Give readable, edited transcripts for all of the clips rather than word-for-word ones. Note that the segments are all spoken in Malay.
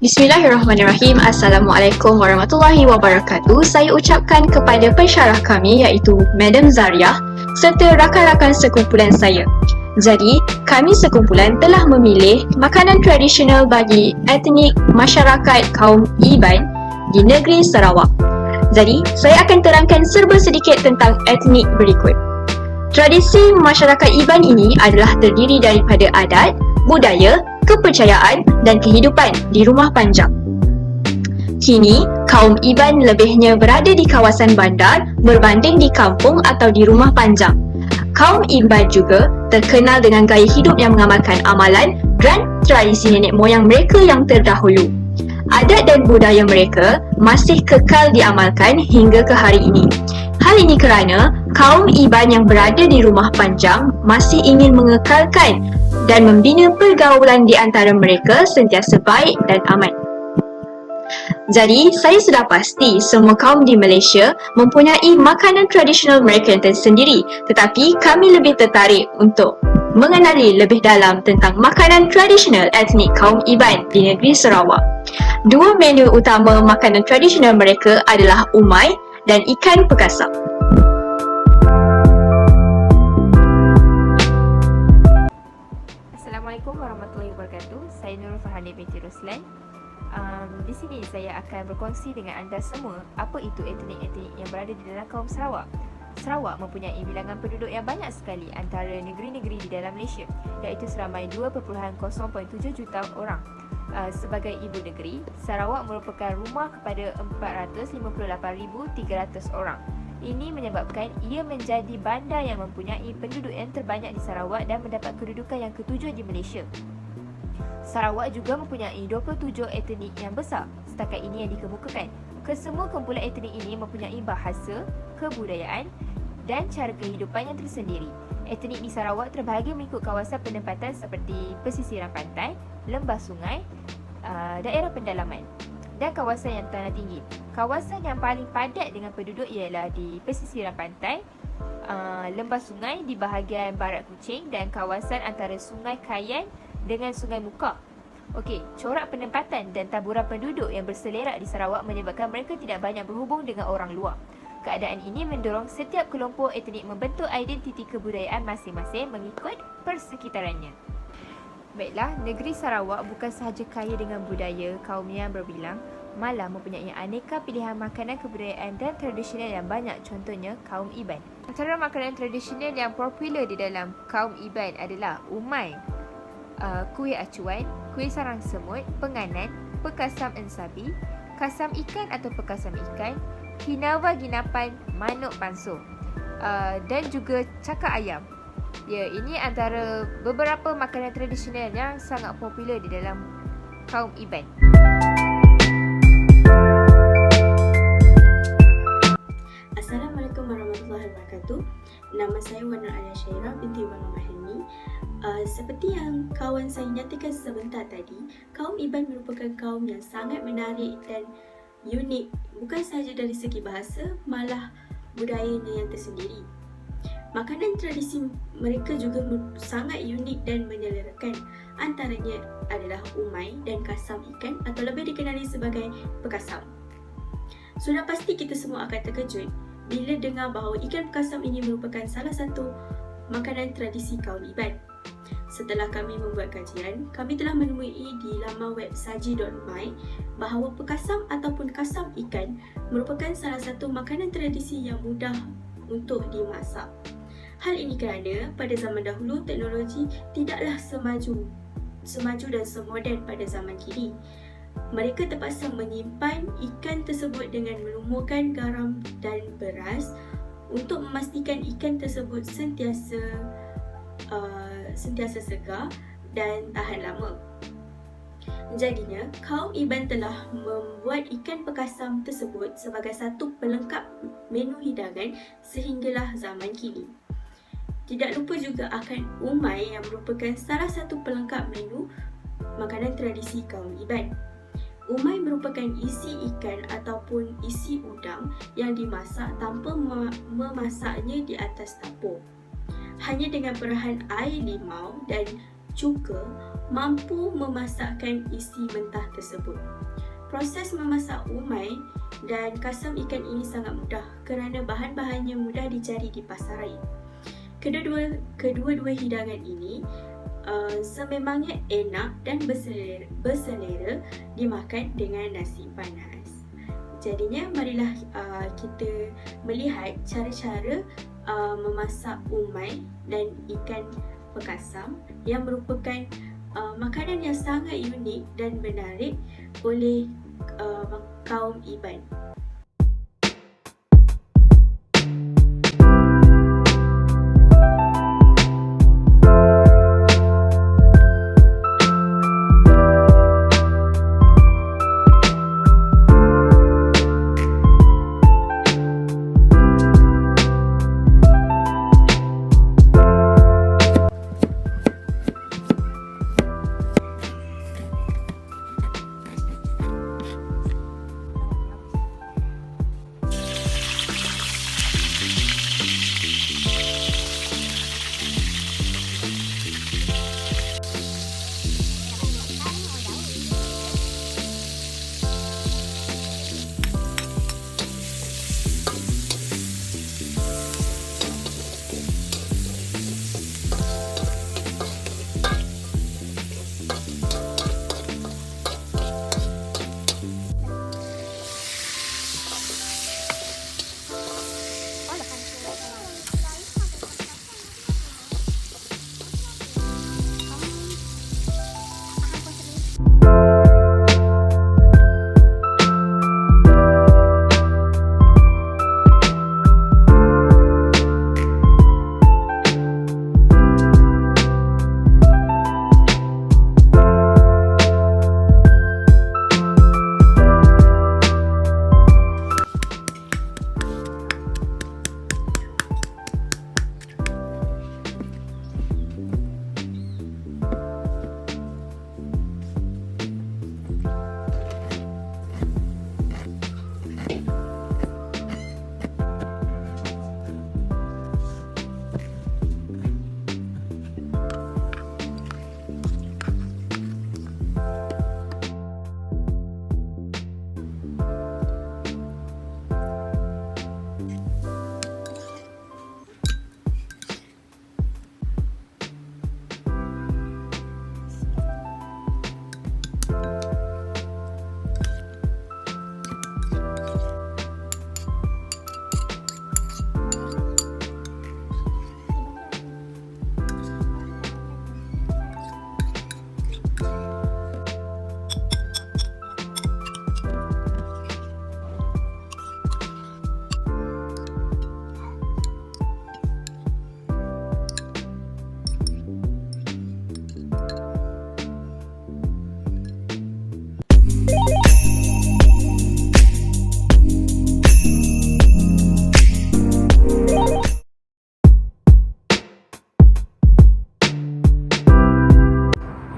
Bismillahirrahmanirrahim. Assalamualaikum warahmatullahi wabarakatuh. Saya ucapkan kepada pensyarah kami iaitu Madam Zariah serta rakan-rakan sekumpulan saya. Jadi, kami sekumpulan telah memilih makanan tradisional bagi etnik masyarakat kaum Iban di negeri Sarawak. Jadi, saya akan terangkan serba sedikit tentang etnik berikut. Tradisi masyarakat Iban ini adalah terdiri daripada adat, budaya, kepercayaan dan kehidupan di rumah panjang. Kini, kaum Iban lebihnya berada di kawasan bandar berbanding di kampung atau di rumah panjang. Kaum Iban juga terkenal dengan gaya hidup yang mengamalkan amalan dan tradisi nenek moyang mereka yang terdahulu. Adat dan budaya mereka masih kekal diamalkan hingga ke hari ini. Hal ini kerana kaum Iban yang berada di rumah panjang masih ingin mengekalkan dan membina pergaulan di antara mereka sentiasa baik dan aman. Jadi, saya sudah pasti semua kaum di Malaysia mempunyai makanan tradisional mereka yang tersendiri, tetapi kami lebih tertarik untuk mengenali lebih dalam tentang makanan tradisional etnik kaum Iban di negeri Sarawak. Dua menu utama makanan tradisional mereka adalah umai dan ikan pekasam. Assalamualaikum warahmatullahi wabarakatuh. Saya Nurul Farhani binti Ruslan. Di sini saya akan berkongsi dengan anda semua apa itu etnik-etnik yang berada di dalam kaum Sarawak. Sarawak mempunyai bilangan penduduk yang banyak sekali antara negeri-negeri di dalam Malaysia, iaitu seramai 2.0.7 juta orang. Sebagai ibu negeri, Sarawak merupakan rumah kepada 458,300 orang. Ini menyebabkan ia menjadi bandar yang mempunyai penduduk yang terbanyak di Sarawak dan mendapat kedudukan yang ketujuh di Malaysia. Sarawak juga mempunyai 27 etnik yang besar setakat ini yang dikemukakan. Kesemua kumpulan etnik ini mempunyai bahasa, kebudayaan dan cara kehidupan yang tersendiri. Etnik di Sarawak terbahagi mengikut kawasan penempatan seperti pesisiran pantai, lembah sungai, daerah pendalaman dan kawasan yang tanah tinggi. Kawasan yang paling padat dengan penduduk ialah di pesisiran pantai, lembah sungai di bahagian barat Kuching dan kawasan antara Sungai Kayan dengan Sungai Muka. Okey, corak penempatan dan taburan penduduk yang berselerak di Sarawak menyebabkan mereka tidak banyak berhubung dengan orang luar. Keadaan ini mendorong setiap kelompok etnik membentuk identiti kebudayaan masing-masing mengikut persekitarannya. Baiklah, negeri Sarawak bukan sahaja kaya dengan budaya kaum yang berbilang, malah mempunyai aneka pilihan makanan kebudayaan dan tradisional yang banyak, contohnya kaum Iban. Antara makanan tradisional yang popular di dalam kaum Iban adalah umai, kuih acuan, kuih sarang semut, penganan, pekasam ensabi, kasam ikan atau pekasam ikan, hinawa ginapan, manuk panso, dan juga cakar ayam. Ya, ini antara beberapa makanan tradisional yang sangat popular di dalam kaum Iban. Assalamualaikum warahmatullahi wabarakatuh. Nama saya Wan Nur Alia Syairah binti Wan Mahani. Seperti yang kawan saya nyatakan sebentar tadi, kaum Iban merupakan kaum yang sangat menarik dan unik, bukan sahaja dari segi bahasa, malah budayanya yang tersendiri. Makanan tradisi mereka juga sangat unik dan menyelerakan. Antaranya adalah umai dan kasam ikan atau lebih dikenali sebagai pekasam. Sudah pasti kita semua akan terkejut bila dengar bahawa ikan pekasam ini merupakan salah satu makanan tradisi kaum Iban. Setelah kami membuat kajian, kami telah menemui di laman web saji.my bahawa pekasam ataupun kasam ikan merupakan salah satu makanan tradisi yang mudah untuk dimasak. Hal ini kerana pada zaman dahulu teknologi tidaklah semaju dan semoden pada zaman kini. Mereka terpaksa menyimpan ikan tersebut dengan melumurkan garam dan beras untuk memastikan ikan tersebut sentiasa segar dan tahan lama. Jadinya, kaum Iban telah membuat ikan pekasam tersebut sebagai satu pelengkap menu hidangan sehinggalah zaman kini. Tidak lupa juga akan umai yang merupakan salah satu pelengkap menu makanan tradisi kaum Iban. Umai merupakan isi ikan ataupun isi udang yang dimasak tanpa memasaknya di atas dapur. Hanya dengan perahan air limau dan juga mampu memasakkan isi mentah tersebut. Proses memasak umai dan kasam ikan ini sangat mudah kerana bahan-bahannya mudah dicari di pasaran. Kedua-dua hidangan ini sememangnya enak dan berselera dimakan dengan nasi panas. Jadinya marilah kita melihat cara-cara memasak umai dan ikan bekasam yang merupakan makanan yang sangat unik dan menarik oleh kaum Iban.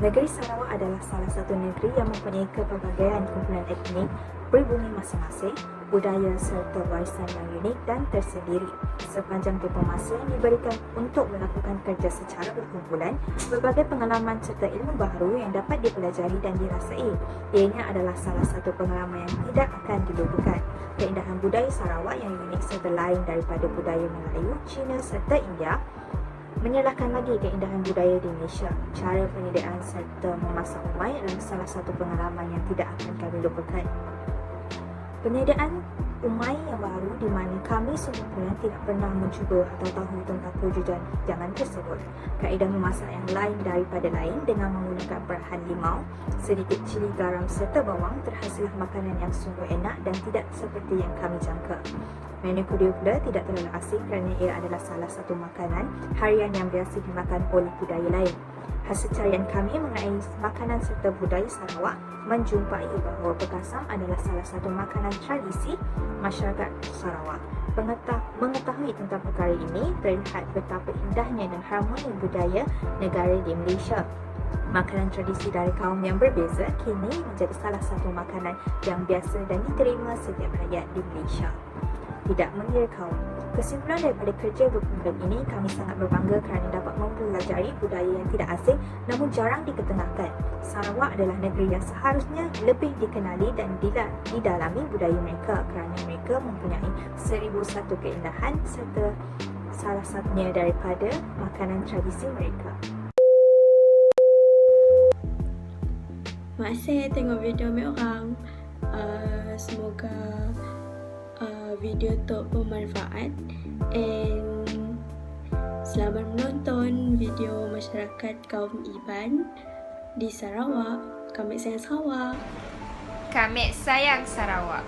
Negeri Sarawak adalah salah satu negeri yang mempunyai kepelbagaian kumpulan etnik, pribumi masing-masing, budaya serta warisan yang unik dan tersendiri. Sepanjang tempoh masa yang diberikan untuk melakukan kerja secara berkumpulan, berbagai pengalaman serta ilmu baharu yang dapat dipelajari dan dirasai. Ianya adalah salah satu pengalaman yang tidak akan dilupakan. Keindahan budaya Sarawak yang unik serta lain daripada budaya Melayu, Cina serta India menyalahkan lagi keindahan budaya di Malaysia. Cara penyediaan serta memasak umai adalah salah satu pengalaman yang tidak akan kami lupakan. Penyediaan umai yang baru di mana kami sekumpulan tidak pernah mencuba atau tahu tentang kewujudan jangan tersebut. Kaedah memasak yang lain daripada lain dengan menggunakan perahan limau, sedikit cili, garam serta bawang, terhasillah makanan yang sungguh enak dan tidak seperti yang kami jangka. Menu kuda pula tidak terlalu asing kerana ia adalah salah satu makanan harian yang biasa dimakan oleh budaya lain. Hasil carian kami mengenai makanan serta budaya Sarawak menjumpai bahawa bekasam adalah salah satu makanan tradisi masyarakat Sarawak. Mengetahui tentang perkara ini terlihat betapa indahnya dan harmoni budaya negara di Malaysia. Makanan tradisi dari kaum yang berbeza kini menjadi salah satu makanan yang biasa dan diterima setiap rakyat di Malaysia. tidak mengira kaum. Kesimpulan daripada kerja berkumpulan ini, kami sangat berbangga kerana dapat mempelajari budaya yang tidak asing namun jarang diketengahkan. Sarawak adalah negeri yang seharusnya lebih dikenali dan didalami budaya mereka kerana mereka mempunyai 1001 keindahan serta salah satunya daripada makanan tradisi mereka. Masih tengok video ambil orang. Semoga video tu bermanfaat and selamat menonton video masyarakat kaum Iban di Sarawak. Kami sayang Sarawak. Kami sayang Sarawak.